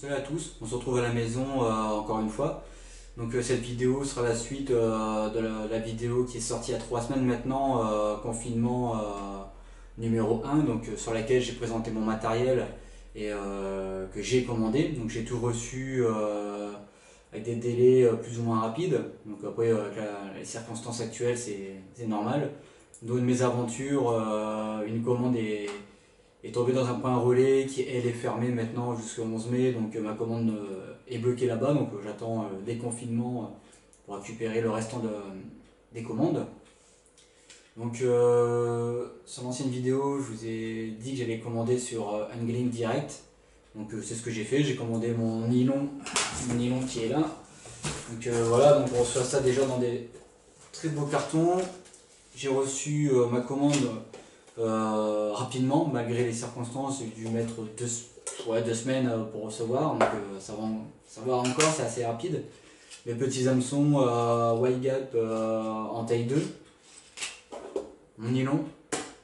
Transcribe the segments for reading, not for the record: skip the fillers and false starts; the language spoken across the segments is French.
Salut à tous, on se retrouve à la maison encore une fois. Donc cette vidéo sera la suite de la vidéo qui est sortie il y a 3 semaines maintenant, confinement numéro 1, donc sur laquelle j'ai présenté mon matériel et que j'ai commandé. Donc j'ai tout reçu avec des délais plus ou moins rapides. Donc après avec les circonstances actuelles c'est normal. D'où de mes aventures, une commande est tombée dans un point relais qui elle est fermée maintenant jusqu'au 11 mai, donc ma commande est bloquée là-bas, donc j'attends le déconfinement pour récupérer le restant des commandes. Donc sur l'ancienne vidéo, je vous ai dit que j'allais commander sur Unglink Direct, donc c'est ce que j'ai fait, j'ai commandé mon nylon qui est là. Donc voilà, donc on reçoit ça déjà dans des très beaux cartons. J'ai reçu ma commande rapidement, malgré les circonstances. J'ai dû mettre 2 semaines pour recevoir, donc ça va encore, c'est assez rapide. Mes petits hameçons Wide Gap en taille 2, mon nylon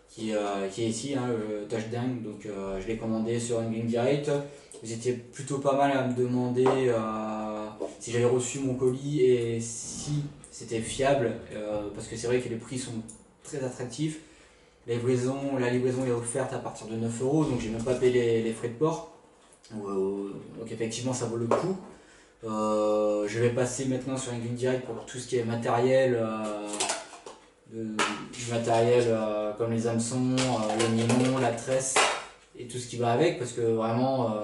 qui est ici, hein, le Touchdown, donc je l'ai commandé sur Unglink Direct. Vous étiez plutôt pas mal à me demander si j'avais reçu mon colis et si c'était fiable, parce que c'est vrai que les prix sont très attractifs. La livraison est offerte à partir de 9 €, donc j'ai même pas payé les frais de port. Donc effectivement ça vaut le coup. Je vais passer maintenant sur Unglink Direct pour tout ce qui est matériel, du matériel comme les hameçons, le nylon, la tresse et tout ce qui va avec, parce que vraiment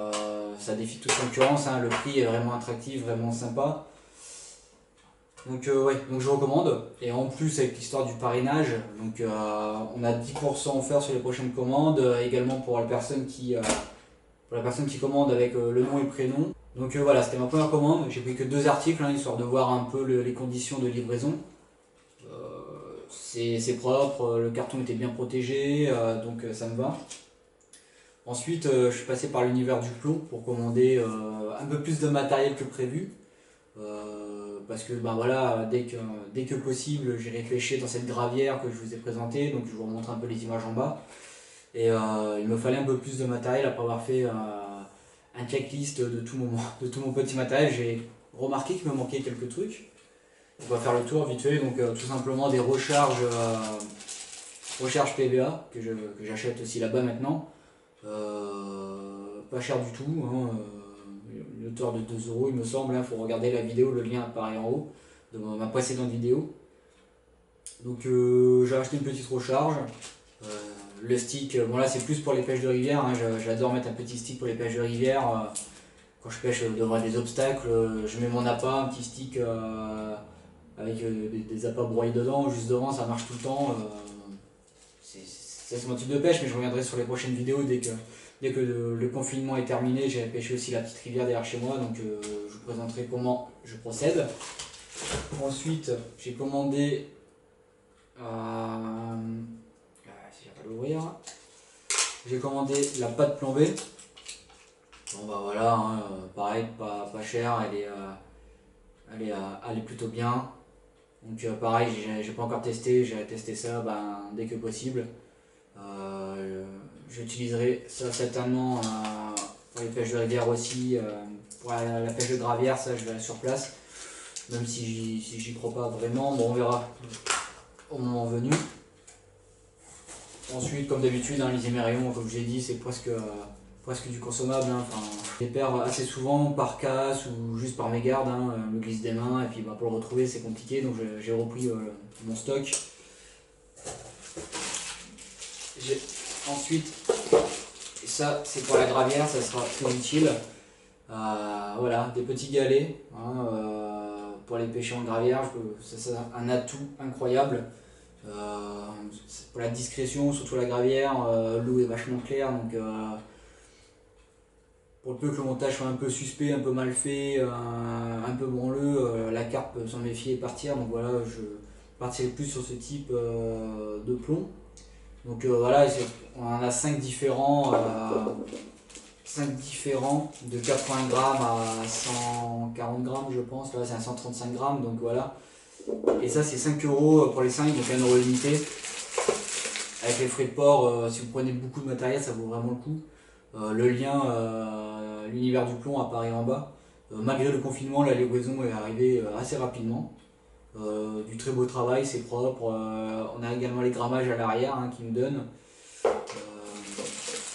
ça défie toute concurrence, hein. Le prix est vraiment attractif, vraiment sympa. Donc ouais, donc je recommande. Et en plus avec l'histoire du parrainage, donc on a 10% offert sur les prochaines commandes, également pour la personne qui commande avec le nom et le prénom. Donc voilà, c'était ma première commande. J'ai pris que 2 articles, hein, histoire de voir un peu les conditions de livraison. C'est propre, le carton était bien protégé, donc ça me va. Ensuite, je suis passé par l'univers du plomb pour commander un peu plus de matériel que prévu. Parce que ben voilà, dès que possible, j'ai réfléchi dans cette gravière que je vous ai présentée, donc je vous remontre un peu les images en bas. Et il me fallait un peu plus de matériel après avoir fait un checklist de tout mon petit matériel. J'ai remarqué qu'il me manquait quelques trucs. On va faire le tour vite fait, donc tout simplement des recharges PVA que j'achète aussi là-bas maintenant. Pas cher du tout, hein, une hauteur de 2 € il me semble, il faut regarder la vidéo, le lien apparaît en haut de ma précédente vidéo. Donc j'ai acheté une petite recharge, le stick, bon là c'est plus pour les pêches de rivière, hein, j'adore mettre un petit stick pour les pêches de rivière. Quand je pêche devant des obstacles, je mets mon appât, un petit stick avec des appâts broyés dedans, juste devant, ça marche tout le temps. C'est mon type de pêche, mais je reviendrai sur les prochaines vidéos dès que le confinement est terminé. J'ai pêché aussi la petite rivière derrière chez moi, donc je vous présenterai comment je procède. Ensuite, j'ai commandé, si j'arrive pas l'ouvrir, j'ai commandé la pâte plan B. Bon bah voilà, hein, pareil, pas cher, elle est plutôt bien. Donc pareil, j'ai pas encore testé, j'irai tester ça dès que possible. J'utiliserai ça certainement pour les pêches de rivière aussi, pour la pêche de gravière, ça je verrai sur place, même si j'y crois pas vraiment, bon on verra au moment venu. Ensuite, comme d'habitude, hein, les émerillons, comme je l'ai dit, c'est presque du consommable, hein. Enfin, je les perds assez souvent par casse ou juste par mégarde, hein, me glisse des mains, et puis pour le retrouver c'est compliqué, donc j'ai repris mon stock. Ensuite, et ça c'est pour la gravière, ça sera très utile. Voilà, des petits galets, hein, pour les pêcher en gravière, c'est un atout incroyable. Pour la discrétion, surtout la gravière, l'eau est vachement claire, donc pour le peu que le montage soit un peu suspect, un peu mal fait, un peu branleux, la carpe peut s'en méfier et partir, donc voilà, je partirai plus sur ce type de plomb. Donc voilà, on en a 5 différents de 80 grammes à 140 grammes je pense, là c'est à 135 grammes, donc voilà. Et ça c'est 5 € pour les 5, donc 1 € limité. Avec les frais de port, si vous prenez beaucoup de matériel ça vaut vraiment le coup. Le lien, l'univers du plomb apparaît en bas. Malgré le confinement, la livraison est arrivée assez rapidement. Du très beau travail, c'est propre. On a également les grammages à l'arrière hein, qui nous donnent.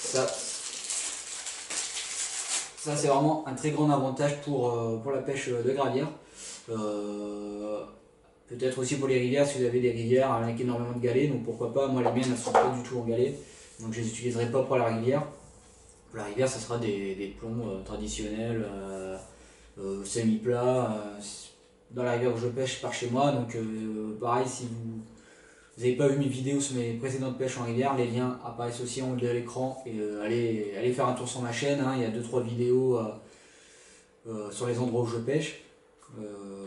Ça, ça c'est vraiment un très grand avantage pour la pêche de gravière. Peut-être aussi pour les rivières, si vous avez des rivières avec énormément de galets, donc pourquoi pas. Moi les miennes elles sont pas du tout en galets, donc je les utiliserai pas pour la rivière. Pour la rivière, ça sera des plombs traditionnels, semi-plats. Dans la rivière où je pêche par chez moi, donc pareil, si vous n'avez pas vu mes vidéos sur mes précédentes pêches en rivière, les liens apparaissent aussi en haut de l'écran et allez faire un tour sur ma chaîne, hein, il y a 2-3 vidéos sur les endroits où je pêche.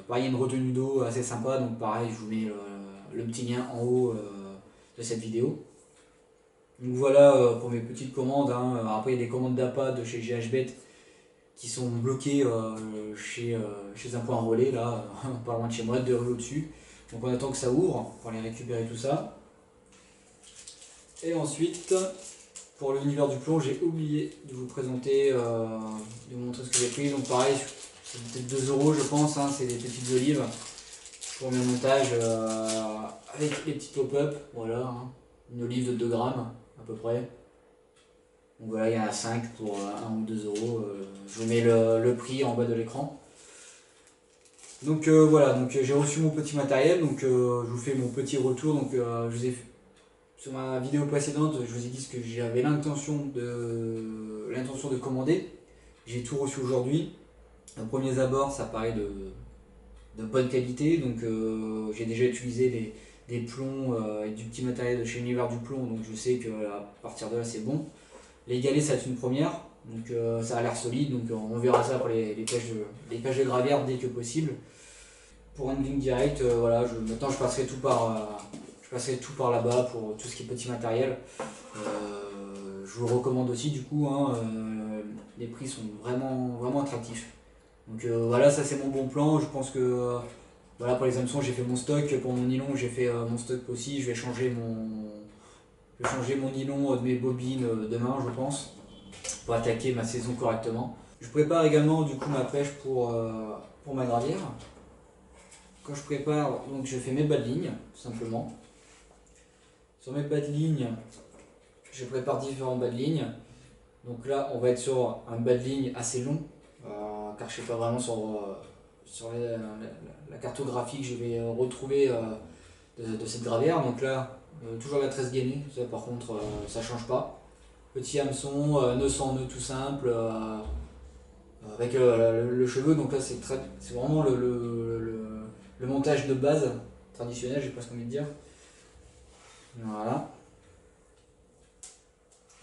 Pareil, il y a une retenue d'eau assez sympa, donc pareil, je vous mets le petit lien en haut de cette vidéo. Donc voilà pour mes petites commandes. Hein. Après, il y a des commandes d'appât de chez GHBet qui sont bloquées chez un point relais, là, pas loin de chez moi, 2 rues au-dessus. Donc on attend que ça ouvre pour aller récupérer tout ça. Et ensuite, pour l'univers du plomb, j'ai oublié de vous présenter, de vous montrer ce que j'ai pris. Donc pareil, c'est peut-être 2 euros je pense, hein, c'est des petites olives pour mes montages avec les petits pop-up. Voilà, hein, une olive de 2 grammes à peu près. Donc voilà, il y en a 5 pour 1 ou 2 euros. Je vous mets le prix en bas de l'écran. Donc voilà, donc j'ai reçu mon petit matériel, donc je vous fais mon petit retour. Donc je vous ai sur ma vidéo précédente, je vous ai dit que j'avais l'intention de commander. J'ai tout reçu aujourd'hui. Au premier abord, ça paraît de bonne qualité, donc j'ai déjà utilisé des plombs et du petit matériel de chez Univers du Plomb, donc je sais que à partir de là c'est bon. Les galets, ça va être une première, donc ça a l'air solide, donc on verra ça pour les pêches de gravière dès que possible. Pour une ligne directe, voilà, maintenant je passerai tout par là-bas pour tout ce qui est petit matériel. Je vous le recommande aussi du coup, hein, les prix sont vraiment, vraiment attractifs. Donc voilà, ça c'est mon bon plan. Je pense que voilà, pour les hameçons j'ai fait mon stock, pour mon nylon j'ai fait mon stock aussi. Je vais changer mon nylon de mes bobines demain je pense, pour attaquer ma saison correctement. Je prépare également du coup ma pêche pour ma gravière. Quand je prépare, donc je fais mes bas de ligne, tout simplement. Sur mes bas de ligne, je prépare différents bas de ligne. Donc là, on va être sur un bas de ligne assez long, car je ne sais pas vraiment sur la cartographie que je vais retrouver de cette gravière. Donc là, toujours la 13 gainée, ça par contre, ça ne change pas. Petit hameçon, nœud sans nœud tout simple, avec le cheveu. Donc là, c'est vraiment le montage de base traditionnel, j'ai presque envie de dire. Voilà.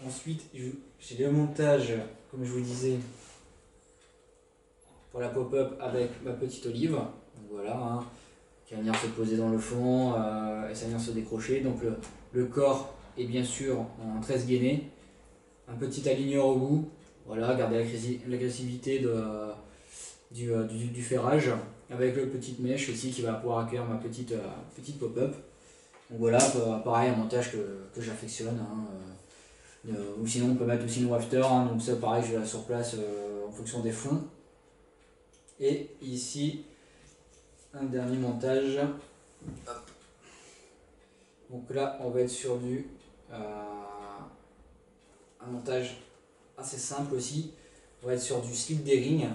Ensuite, j'ai le montage, comme je vous le disais, pour la pop-up avec ma petite olive. Donc voilà, hein, qui va venir se poser dans le fond et ça va venir se décrocher. Donc le corps est bien sûr en 13 gainés. Un petit aligneur au bout. Voilà, garder l'agressivité du ferrage. Avec le petite mèche aussi qui va pouvoir accueillir ma petite pop-up. Donc voilà, pareil, un montage que j'affectionne. Hein, ou sinon on peut mettre aussi une wafter, hein, donc ça pareil je la sur place en fonction des fonds. Et ici, un dernier montage. Hop. Donc là on va être sur un montage assez simple aussi. On va être sur du slip d'herring.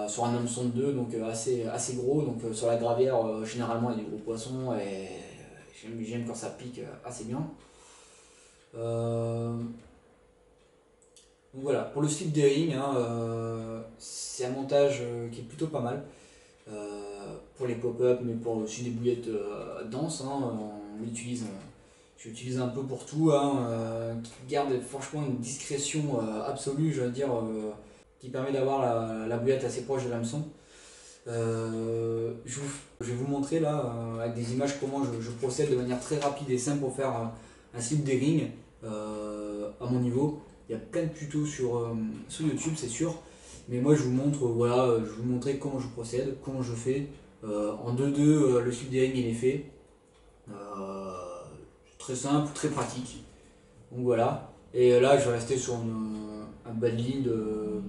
Sur un hameçon de 2, donc assez gros, donc sur la gravière généralement il y a des gros poissons et j'aime quand ça pique assez bien. Donc voilà, pour le slip d'herring, hein, c'est un montage qui est plutôt pas mal pour les pop-up, mais pour aussi des bouillettes denses, hein, j'utilise un peu pour tout, hein, qui garde franchement une discrétion absolue, je veux dire, qui permet d'avoir la bouillette assez proche de l'hameçon. Je vais vous montrer là avec des images comment je procède de manière très rapide et simple pour faire un slip d'herring à mon niveau. Il y a plein de tutos sur YouTube, c'est sûr, mais moi je vous montre, voilà, je vais vous montrer comment je procède, comment je fais. En 2-2, le slip d'herring il est fait. Très simple, très pratique. Donc voilà. Et là, je vais rester sur un bas de ligne de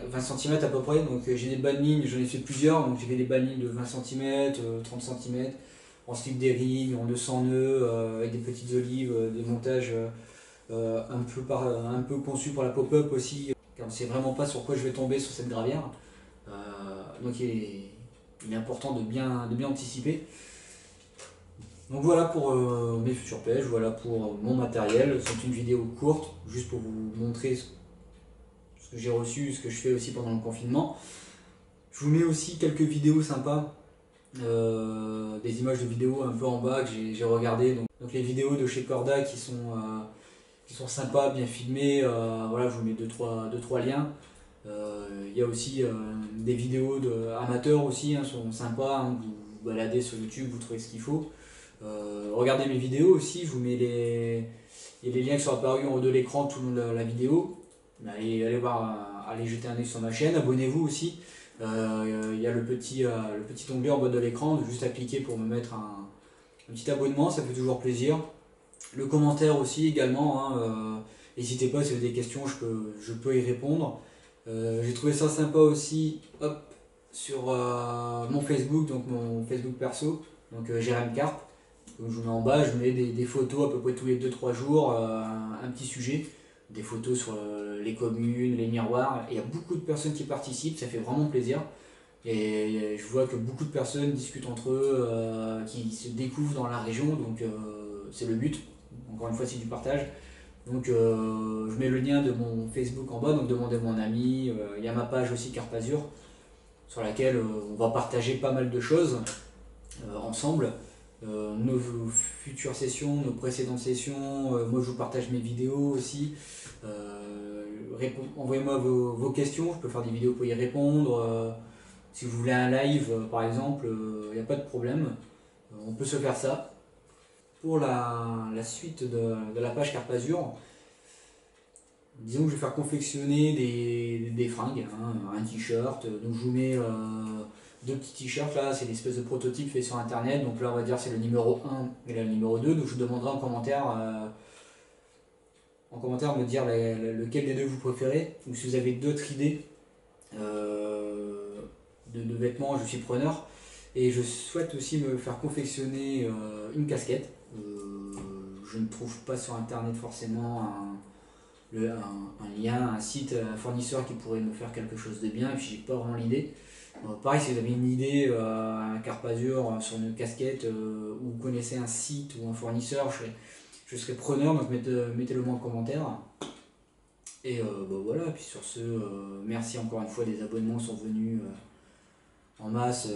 20 cm à peu près. Donc j'ai des bas de ligne, j'en ai fait plusieurs. Donc j'ai fait des bas de ligne de 20 cm, 30 cm, en slip des rings, en 200 nœuds, avec des petites olives, des montages un peu conçus pour la pop-up aussi. Car on ne sait vraiment pas sur quoi je vais tomber sur cette gravière. Donc il est important de bien anticiper. Donc voilà pour mes futures pêches, voilà pour mon matériel. C'est une vidéo courte, juste pour vous montrer ce que j'ai reçu, ce que je fais aussi pendant le confinement. Je vous mets aussi quelques vidéos sympas, des images de vidéos un peu en bas que j'ai regardées. Donc les vidéos de chez Corda qui sont sympas, bien filmées. Voilà, je vous mets deux, trois liens. Il y a aussi des vidéos amateurs aussi, hein, sont sympas. Hein, vous baladez sur YouTube, vous trouvez ce qu'il faut. Regardez mes vidéos aussi, je vous mets il y a les liens qui sont apparus en haut de l'écran tout le long de la vidéo. Allez voir, allez jeter un œil sur ma chaîne, abonnez-vous aussi. Il y a le petit onglet en bas de l'écran, juste à cliquer pour me mettre un petit abonnement, ça fait toujours plaisir. Le commentaire aussi également, hein, n'hésitez pas si vous avez des questions, je peux y répondre. J'ai trouvé ça sympa aussi, hop, sur mon Facebook, donc mon Facebook perso, donc Jérém Carp. Donc je vous mets en bas, je mets des photos à peu près tous les 2-3 jours, un petit sujet, des photos sur les communes, les miroirs. Et il y a beaucoup de personnes qui participent, ça fait vraiment plaisir. Et je vois que beaucoup de personnes discutent entre eux, qui se découvrent dans la région, donc c'est le but. Encore une fois, c'est du partage. Donc je mets le lien de mon Facebook en bas, donc demandez mon ami. Il y a ma page aussi Carpazur, sur laquelle on va partager pas mal de choses ensemble. Nos futures sessions, nos précédentes sessions, moi je vous partage mes vidéos aussi. Envoyez-moi vos questions, je peux faire des vidéos pour y répondre. Si vous voulez un live par exemple, il n'y a pas de problème, on peut se faire ça. Pour la suite de la page Carpazur, disons que je vais faire confectionner des fringues, hein, un t-shirt. Donc je vous mets deux petits t-shirts là, c'est l'espèce de prototype fait sur internet. Donc là on va dire c'est le numéro 1 et là, le numéro 2. Donc je vous demanderai en commentaire me dire lequel des deux vous préférez. Ou si vous avez d'autres idées de vêtements, je suis preneur. Et je souhaite aussi me faire confectionner une casquette. Je ne trouve pas sur internet forcément un lien, un site, un fournisseur qui pourrait me faire quelque chose de bien, et puis j'ai pas vraiment l'idée. Pareil, si vous avez une idée, un Carpazur sur une casquette, ou vous connaissez un site ou un fournisseur, je serais preneur, donc mettez-le moi en commentaire. Et bah voilà, puis sur ce, merci encore une fois, des abonnements sont venus en masse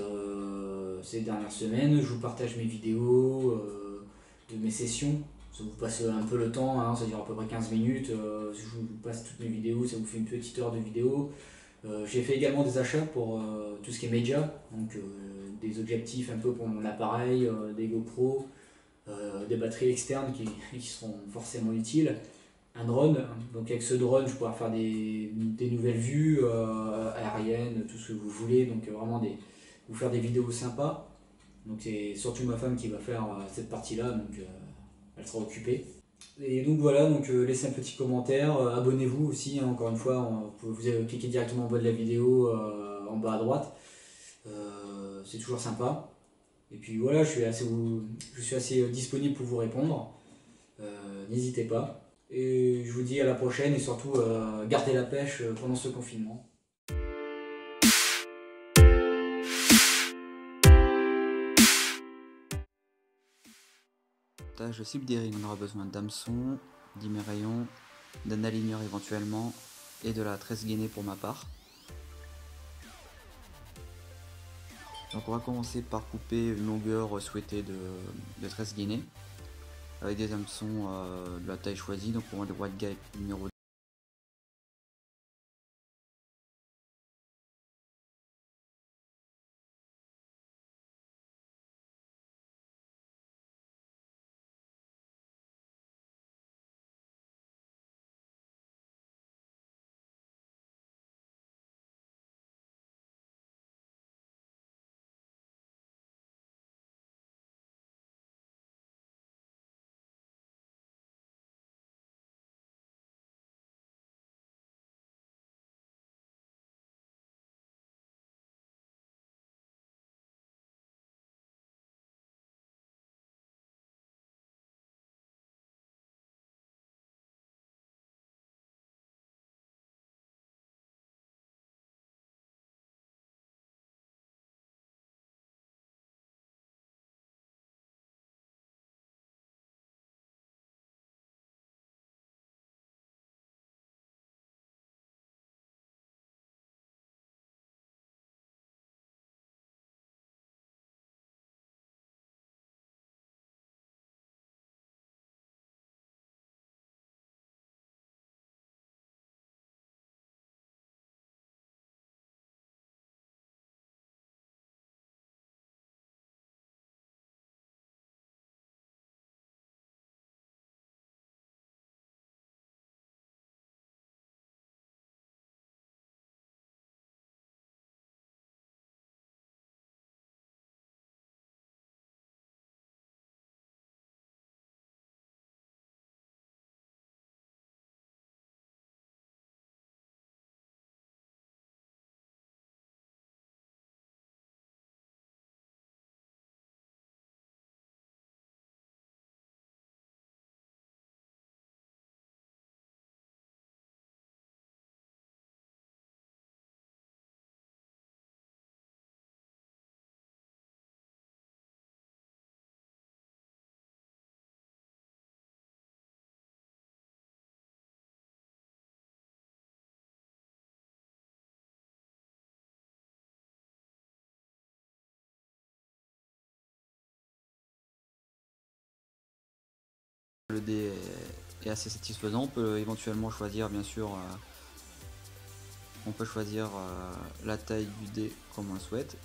ces dernières semaines. Je vous partage mes vidéos de mes sessions. Ça vous passe un peu le temps, hein, ça dure à peu près 15 minutes. Je vous passe toutes mes vidéos, ça vous fait une petite heure de vidéo. J'ai fait également des achats pour tout ce qui est média, donc des objectifs un peu pour mon appareil, des GoPro, des batteries externes qui seront forcément utiles. Un drone, donc avec ce drone je pourrai faire des nouvelles vues aériennes, tout ce que vous voulez, donc vraiment vous faire des vidéos sympas. Donc c'est surtout ma femme qui va faire cette partie-là, donc elle sera occupée. Et donc voilà, donc laissez un petit commentaire, abonnez-vous aussi, hein, encore une fois, vous avez cliquer directement en bas de la vidéo, en bas à droite. C'est toujours sympa. Et puis voilà, je suis assez disponible pour vous répondre. N'hésitez pas. Et je vous dis à la prochaine et surtout gardez la pêche pendant ce confinement. Le cible des rings, on aura besoin d'hameçon, d'imérayons, d'un aligneur éventuellement et de la tresse gainée pour ma part. Donc on va commencer par couper une longueur souhaitée de tresse gainée avec des hameçons de la taille choisie. Donc pour moi le white guy numéro le dé est assez satisfaisant. On peut éventuellement choisir, bien sûr, on peut choisir la taille du dé comme on le souhaite.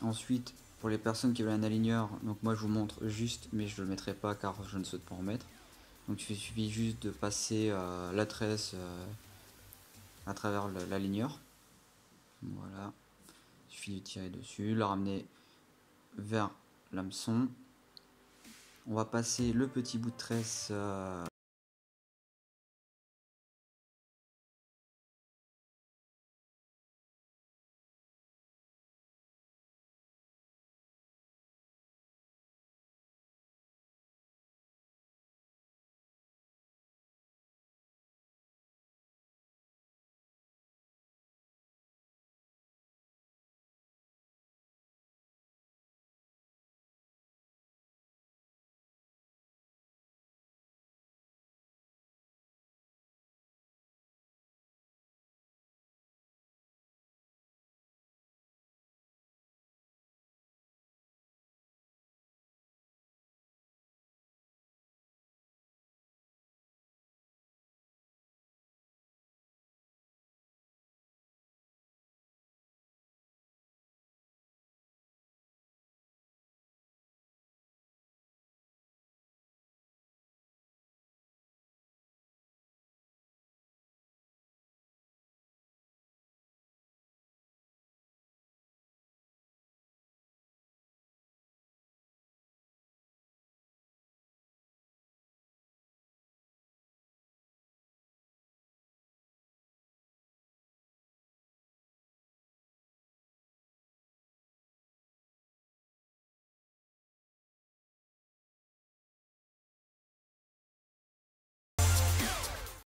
Ensuite, pour les personnes qui veulent un aligneur, donc moi je vous montre juste, mais je ne le mettrai pas car je ne souhaite pas en mettre. Donc il suffit juste de passer la tresse à travers l'aligneur. Voilà, il suffit de tirer dessus, le ramener vers l'hameçon. On va passer le petit bout de tresse